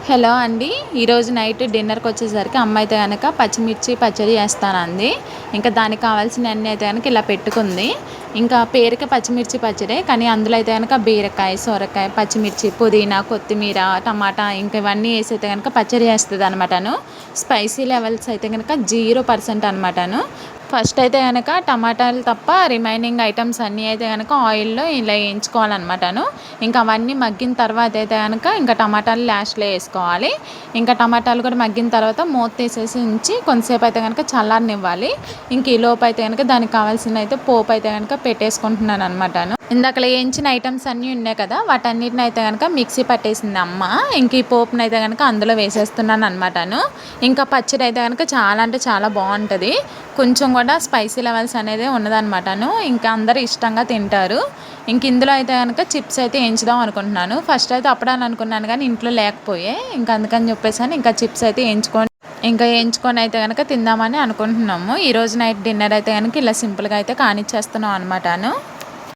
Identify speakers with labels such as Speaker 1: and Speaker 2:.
Speaker 1: Hello అండి. ఈరోజు night డిన్నర్కి వచ్చేసరికి అమ్మ అయితే కనుక పచ్చిమిర్చి పచ్చడి చేస్తానంది. ఇంకా దానికి కావాల్సిన అన్నీ అయితే కనుక ఇలా పెట్టుకుంది. ఇంకా పేరుకే పచ్చిమిర్చి పచ్చడే, కానీ అందులో అయితే కనుక బీరకాయ, సొరకాయ, పచ్చిమిర్చి, పుదీనా, కొత్తిమీర, టమాటా ఇంకా ఇవన్నీ వేసి అయితే కనుక పచ్చడి చేస్తుంది అనమాటను. స్పైసీ లెవెల్స్ అయితే కనుక 0% అనమాటను. ఫస్ట్ అయితే కనుక టమాటాలు తప్ప రిమైనింగ్ ఐటమ్స్ అన్నీ అయితే కనుక ఆయిల్లో ఇలా వేయించుకోవాలన్నమాటను. ఇంకా అవన్నీ మగ్గిన తర్వాత అయితే కనుక ఇంకా టమాటాలు లాస్ట్లో వేసుకోవాలి. ఇంకా టమాటాలు కూడా మగ్గిన తర్వాత మూత తీసేసి ఉంచి కొంతసేపు అయితే కనుక చల్లారనివ్వాలి. ఇంక ఈ లోపు అయితే కనుక దానికి కావాల్సిన అయితే పోపు అయితే కనుక పెట్టేసుకుంటున్నాను అనమాటను. ఇందాకలా వేయించిన ఐటమ్స్ అన్నీ ఉన్నాయి కదా, వాటన్నిటిని అయితే కనుక మిక్సీ పట్టేసింది అమ్మ. ఇంక ఈ పోపుని అయితే కనుక అందులో వేసేస్తున్నాను అనమాటను. ఇంకా పచ్చడి అయితే కనుక చాలా అంటే చాలా బాగుంటుంది. కొంచెం కూడా స్పైసీ లెవెల్స్ అనేది ఉన్నదనమాటను. ఇంకా అందరూ ఇష్టంగా తింటారు. ఇంక ఇందులో అయితే కనుక చిప్స్ అయితే వేయించుదాం అనుకుంటున్నాను. ఫస్ట్ అయితే అప్పుడని అనుకున్నాను కానీ ఇంట్లో లేకపోయే, ఇంకా అందుకని చెప్పేసి ఇంకా చిప్స్ అయితే వేయించుకొని అయితే కనుక తిందామని అనుకుంటున్నాము. ఈరోజు నైట్ డిన్నర్ అయితే కనుక ఇలా సింపుల్గా అయితే కానిచ్చేస్తున్నాం అనమాటను.